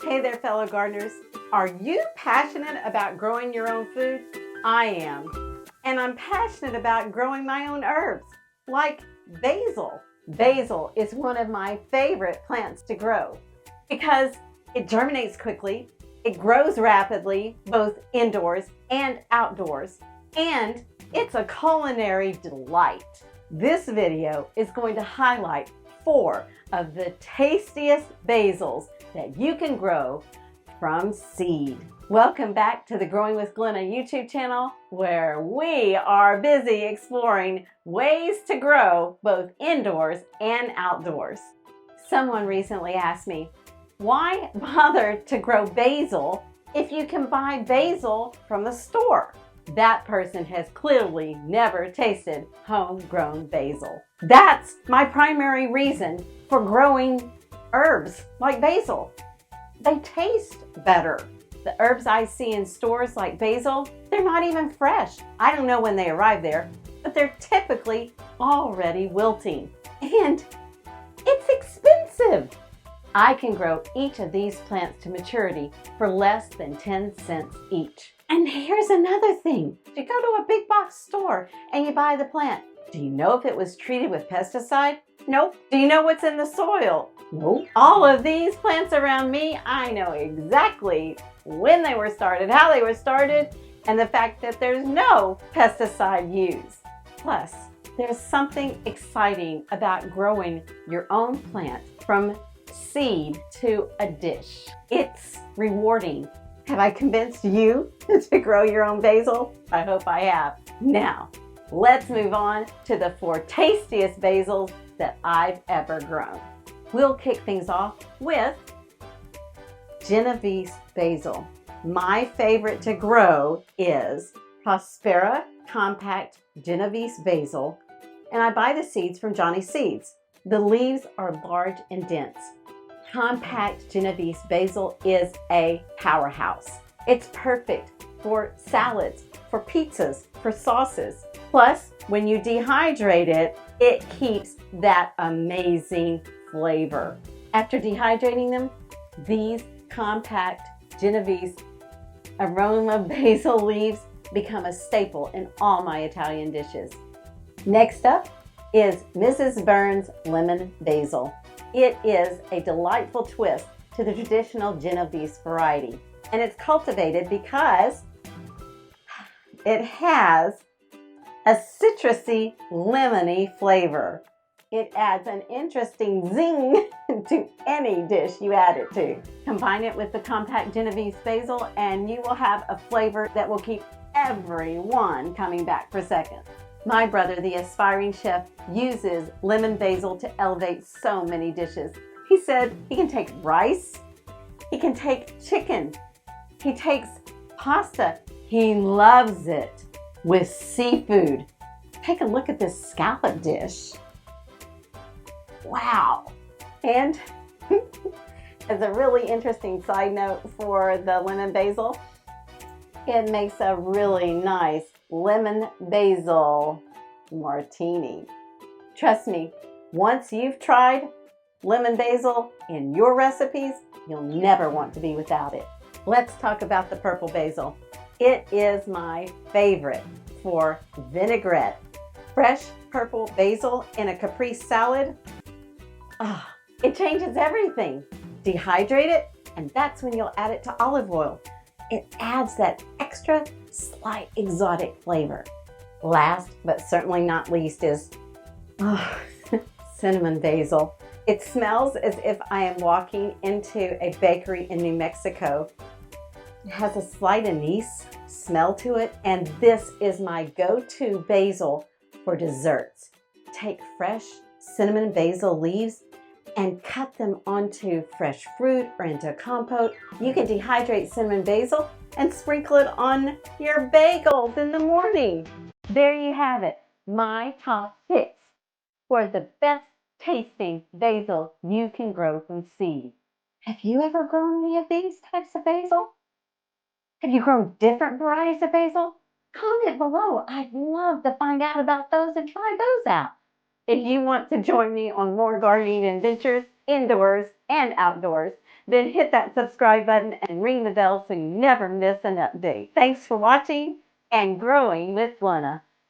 Hey there, fellow gardeners. Are you passionate about growing your own food? I am. And I'm passionate about growing my own herbs, like basil. Basil is one of my favorite plants to grow because it germinates quickly, it grows rapidly, both indoors and outdoors, and it's a culinary delight. This video is going to highlight 4 of the tastiest basils that you can grow from seed. Welcome back to the Growing with Glenna YouTube channel, where we are busy exploring ways to grow both indoors and outdoors. Someone recently asked me, why bother to grow basil if you can buy basil from the store? That person has clearly never tasted homegrown basil. That's my primary reason for growing herbs like basil. They taste better. The herbs I see in stores like basil, they're not even fresh. I don't know when they arrive there, but they're typically already wilting. And it's expensive. I can grow each of these plants to maturity for less than 10 cents each. And here's another thing. You go to a big box store and you buy the plant. Do you know if it was treated with pesticide? Nope. Do you know what's in the soil? Nope. All of these plants around me, I know exactly when they were started, how they were started, and the fact that there's no pesticide used. Plus, there's something exciting about growing your own plant from seed to a dish. It's rewarding. Have I convinced you to grow your own basil? I hope I have. Now, let's move on to the 4 tastiest basils that I've ever grown. We'll kick things off with Genovese basil. My favorite to grow is Prospera compact Genovese basil, and I buy the seeds from Johnny Seeds. The leaves are large and dense. Compact Genovese basil is a powerhouse. It's perfect for salads, for pizzas, for sauces. Plus, when you dehydrate it, it keeps that amazing flavor. After dehydrating them, these compact Genovese aroma basil leaves become a staple in all my Italian dishes. Next up is Mrs. Burns lemon basil. It is a delightful twist to the traditional Genovese variety, and it's cultivated because it has a citrusy, lemony flavor. It adds an interesting zing to any dish you add it to. Combine it with the compact Genovese basil and you will have a flavor that will keep everyone coming back for seconds. My brother, the aspiring chef, uses lemon basil to elevate so many dishes. He said he can take rice, he can take chicken, he takes pasta. He loves it with seafood. Take a look at this scallop dish. Wow. And as a really interesting side note for the lemon basil, it makes a really nice lemon basil martini. Trust me, once you've tried lemon basil in your recipes, you'll never want to be without it. Let's talk about the purple basil. It is my favorite for vinaigrette. Fresh purple basil in a caprese salad. It changes everything. Dehydrate it, and that's when you'll add it to olive oil. It adds that extra slight exotic flavor. Last, but certainly not least, is cinnamon basil. It smells as if I am walking into a bakery in New Mexico. It has a slight anise smell to it, and this is my go-to basil for desserts. Take fresh cinnamon basil leaves and cut them onto fresh fruit or into a compote. You can dehydrate cinnamon basil and sprinkle it on your bagels in the morning. There you have it, my top 6 for the best tasting basil you can grow from seed. Have you ever grown any of these types of basil? Have you grown different varieties of basil? Comment below. I'd love to find out about those and try those out. If you want to join me on more gardening adventures, indoors and outdoors, then hit that subscribe button and ring the bell so you never miss an update. Thanks for watching and growing with Glenna.